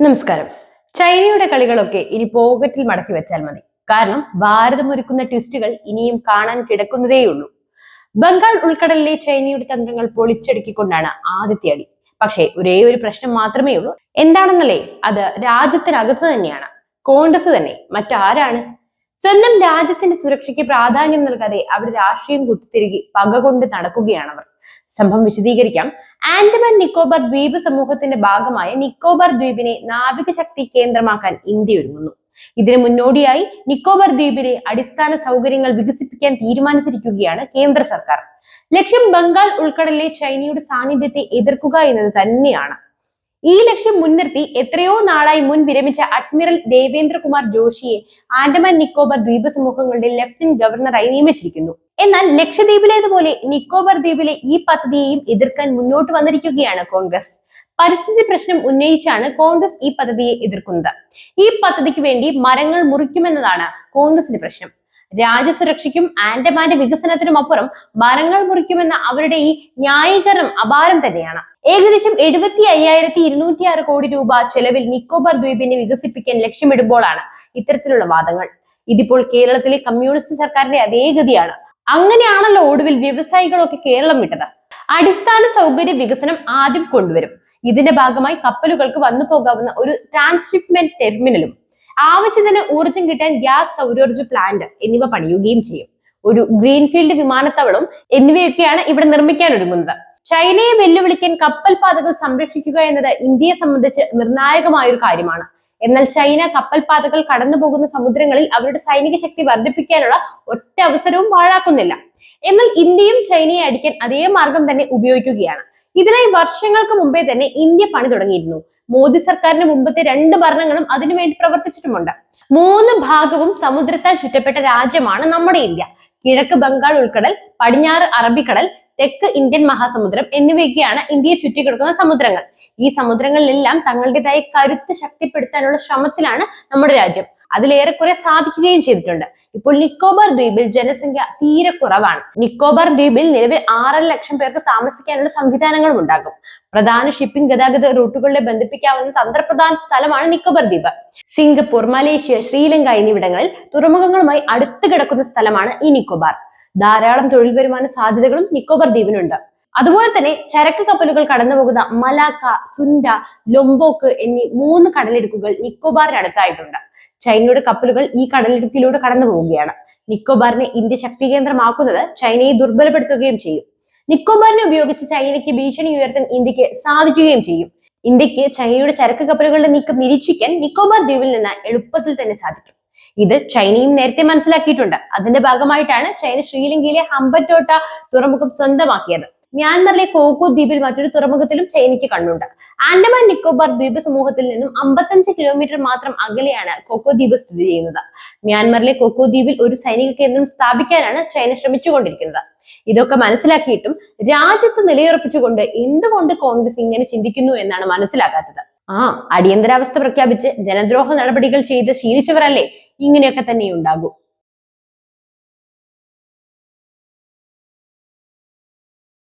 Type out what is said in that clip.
നമസ്കാരം. ചൈനയുടെ കളികളൊക്കെ ഇനി പോക്കറ്റിൽ മടക്കി വെച്ചാൽ മതി. കാരണം ഭാരതം ഒരുക്കുന്ന ട്വിസ്റ്റുകൾ ഇനിയും കാണാൻ കിടക്കുന്നതേയുള്ളൂ. ബംഗാൾ ഉൾക്കടലിലെ ചൈനയുടെ തന്ത്രങ്ങൾ പൊളിച്ചടുക്കിക്കൊണ്ടാണ് ആദ്യത്തെ അടി. പക്ഷേ ഒരേ ഒരു പ്രശ്നം മാത്രമേ ഉള്ളൂ. എന്താണെന്നല്ലേ? അത് രാജ്യത്തിനകത്ത് തന്നെയാണ്. കോൺഗ്രസ് തന്നെ, മറ്റാരാണ്? സ്വന്തം രാജ്യത്തിന്റെ സുരക്ഷയ്ക്ക് പ്രാധാന്യം നൽകാതെ അവിടെ രാഷ്ട്രീയം കുത്തിത്തിരുകി പക കൊണ്ട് നടക്കുകയാണവർ. സംഭവം വിശദീകരിക്കാം. ആൻഡമാൻ നിക്കോബാർ ദ്വീപ് സമൂഹത്തിന്റെ ഭാഗമായ നിക്കോബാർ ദ്വീപിനെ നാവിക ശക്തി കേന്ദ്രമാക്കാൻ ഇന്ത്യ ഒരുങ്ങുന്നു. ഇതിനു മുന്നോടിയായി നിക്കോബാർ ദ്വീപിലെ അടിസ്ഥാന സൗകര്യങ്ങൾ വികസിപ്പിക്കാൻ തീരുമാനിച്ചിരിക്കുകയാണ് കേന്ദ്ര സർക്കാർ. ലക്ഷ്യം ബംഗാൾ ഉൾക്കടലിലെ ചൈനയുടെ സാന്നിധ്യത്തെ എതിർക്കുക എന്നത് തന്നെയാണ്. ഈ ലക്ഷ്യം മുൻനിർത്തി എത്രയോ നാളായി മുൻ വിരമിച്ച അഡ്മിറൽ ദേവേന്ദ്രകുമാർ ജോഷിയെ ആൻഡമാൻ നിക്കോബാർ ദ്വീപ് സമൂഹങ്ങളുടെ ലഫ്റ്റനന്റ് ഗവർണറായി നിയമിച്ചിരിക്കുന്നു. എന്നാൽ ലക്ഷദ്വീപിലേതുപോലെ നിക്കോബാർ ദ്വീപിലെ ഈ പദ്ധതിയെയും എതിർക്കാൻ മുന്നോട്ട് വന്നിരിക്കുകയാണ് കോൺഗ്രസ്. പരിസ്ഥിതി പ്രശ്നം ഉന്നയിച്ചാണ് കോൺഗ്രസ് ഈ പദ്ധതിയെ എതിർക്കുന്നത്. ഈ പദ്ധതിക്ക് വേണ്ടി മരങ്ങൾ മുറിക്കുമെന്നതാണ് കോൺഗ്രസിന്റെ പ്രശ്നം. രാജ്യസുരക്ഷയ്ക്കും ആൻഡമാന്റെ വികസനത്തിനും അപ്പുറം മരങ്ങൾ മുറിക്കുമെന്ന അവരുടെ ഈ ന്യായീകരണം അപാരം തന്നെയാണ്. ഏകദേശം 75,206 കോടി രൂപ ചെലവിൽ നിക്കോബാർ ദ്വീപിനെ വികസിപ്പിക്കാൻ ലക്ഷ്യമിടുമ്പോഴാണ് ഇത്തരത്തിലുള്ള വാദങ്ങൾ. ഇതിപ്പോൾ കേരളത്തിലെ കമ്മ്യൂണിസ്റ്റ് സർക്കാരിന്റെ അതേ ഗതിയാണ്. അങ്ങനെയാണല്ലോ ഒടുവിൽ വ്യവസായികളൊക്കെ കേരളം വിട്ടത്. അടിസ്ഥാന സൗകര്യ വികസനം ആദ്യം കൊണ്ടുവരും. ഇതിന്റെ ഭാഗമായി കപ്പലുകൾക്ക് വന്നു പോകാവുന്ന ഒരു ട്രാൻസ്ഷിപ്മെന്റ് ടെർമിനലും ആവശ്യത്തിന് ഊർജം കിട്ടാൻ ഗ്യാസ് സൗരോർജ്ജ പ്ലാന്റ് എന്നിവ പണിയുകയും ചെയ്യും. ഒരു ഗ്രീൻഫീൽഡ് വിമാനത്താവളം എന്നിവയൊക്കെയാണ് ഇവിടെ നിർമ്മിക്കാൻ ഒരുങ്ങുന്നത്. ചൈനയെ വെല്ലുവിളിക്കാൻ കപ്പൽ പാതകൾ സംരക്ഷിക്കുക എന്നത് ഇന്ത്യയെ സംബന്ധിച്ച് നിർണായകമായ ഒരു കാര്യമാണ്. എന്നാൽ ചൈന കപ്പൽ പാതകൾ കടന്നു പോകുന്ന സമുദ്രങ്ങളിൽ അവരുടെ സൈനിക ശക്തി വർദ്ധിപ്പിക്കാനുള്ള ഒറ്റ അവസരവും പാഴാക്കുന്നില്ല. എന്നാൽ ഇന്ത്യയും ചൈനയെ അടിക്കാൻ അതേ മാർഗം തന്നെ ഉപയോഗിക്കുകയാണ്. ഇതിനായി വർഷങ്ങൾക്ക് മുമ്പേ തന്നെ ഇന്ത്യ പണി തുടങ്ങിയിരുന്നു. മോദി സർക്കാരിന് മുമ്പത്തെ 2 ഭരണങ്ങളും അതിനുവേണ്ടി പ്രവർത്തിച്ചിട്ടുമുണ്ട്. 3 ഭാഗവും സമുദ്രത്താൽ ചുറ്റപ്പെട്ട രാജ്യമാണ് നമ്മുടെ ഇന്ത്യ. കിഴക്ക് ബംഗാൾ ഉൾക്കടൽ, പടിഞ്ഞാറ് അറബിക്കടൽ, തെക്ക് ഇന്ത്യൻ മഹാസമുദ്രം എന്നിവയൊക്കെയാണ് ഇന്ത്യയെ ചുറ്റിക്കിടക്കുന്ന സമുദ്രങ്ങൾ. ഈ സമുദ്രങ്ങളിലെല്ലാം തങ്ങളുടേതായ കരുത്ത് ശക്തിപ്പെടുത്താനുള്ള ശ്രമത്തിലാണ് നമ്മുടെ രാജ്യം. അതിലേറെക്കുറെ സാധിക്കുകയും ചെയ്തിട്ടുണ്ട്. ഇപ്പോൾ നിക്കോബാർ ദ്വീപിൽ ജനസംഖ്യ തീരെ കുറവാണ്. നിക്കോബാർ ദ്വീപിൽ നിലവിൽ 6 ലക്ഷം പേർക്ക് താമസിക്കാനുള്ള സംവിധാനങ്ങളും ഉണ്ടാകും. പ്രധാന ഷിപ്പിംഗ് ഗതാഗത റൂട്ടുകളെ ബന്ധിപ്പിക്കാവുന്ന തന്ത്രപ്രധാന സ്ഥലമാണ് നിക്കോബാർ ദ്വീപ്. സിംഗപ്പൂർ, മലേഷ്യ, ശ്രീലങ്ക എന്നിവിടങ്ങളിൽ തുറമുഖങ്ങളുമായി അടുത്ത് കിടക്കുന്ന സ്ഥലമാണ് ഈ നിക്കോബാർ. ധാരാളം തൊഴിൽ വരുമാന സാധ്യതകളും നിക്കോബാർ ദ്വീപിനുണ്ട്. അതുപോലെ തന്നെ ചരക്ക് കപ്പലുകൾ കടന്നു പോകുന്ന മലാക്ക, സുൻഡ, ലൊംബോക്ക് എന്നീ 3 കടലിടുക്കുകൾ നിക്കോബാറിനടുത്തായിട്ടുണ്ട്. ചൈനയുടെ കപ്പലുകൾ ഈ കടലിടുക്കിലൂടെ കടന്നു പോവുകയാണ്. നിക്കോബാറിനെ ഇന്ത്യ ശക്തി കേന്ദ്രമാക്കുന്നത് ചൈനയെ ദുർബലപ്പെടുത്തുകയും ചെയ്യും. നിക്കോബാറിനെ ഉപയോഗിച്ച് ചൈനയ്ക്ക് ഭീഷണി ഉയർത്താൻ ഇന്ത്യക്ക് സാധിക്കുകയും ചെയ്യും. ഇന്ത്യക്ക് ചൈനയുടെ ചരക്ക് കപ്പലുകളുടെ നീക്കം നിരീക്ഷിക്കാൻ നിക്കോബാർ ദ്വീപിൽ നിന്ന് എളുപ്പത്തിൽ തന്നെ സാധിക്കും. ഇത് ചൈനയും നേരത്തെ മനസ്സിലാക്കിയിട്ടുണ്ട്. അതിന്റെ ഭാഗമായിട്ടാണ് ചൈന ശ്രീലങ്കയിലെ ഹമ്പൻടോട്ട തുറമുഖം സ്വന്തമാക്കിയത്. മ്യാൻമറിലെ കോക്കോ ദ്വീപിൽ മറ്റൊരു തുറമുഖത്തിലും ചൈനയ്ക്ക് കണ്ണുണ്ട്. ആൻഡമാൻ നിക്കോബാർ ദ്വീപ് സമൂഹത്തിൽ നിന്നും 55 കിലോമീറ്റർ മാത്രം അകലെയാണ് കോക്കോ ദ്വീപ് സ്ഥിതി ചെയ്യുന്നത്. മ്യാൻമറിലെ കോക്കോ ദ്വീപിൽ ഒരു സൈനിക കേന്ദ്രം സ്ഥാപിക്കാനാണ് ചൈന ശ്രമിച്ചുകൊണ്ടിരിക്കുന്നത്. ഇതൊക്കെ മനസ്സിലാക്കിയിട്ടും രാജ്യത്ത് നിലയുറപ്പിച്ചുകൊണ്ട് എന്തുകൊണ്ട് കോൺഗ്രസ് ഇങ്ങനെ ചിന്തിക്കുന്നു എന്നാണ് മനസ്സിലാക്കാത്തത്. അടിയന്തരാവസ്ഥ പ്രഖ്യാപിച്ച് ജനദ്രോഹ നടപടികൾ ചെയ്ത് ശീലിച്ചവരല്ലേ ഇങ്ങനെയൊക്കെ തന്നെ ഉണ്ടാകൂ.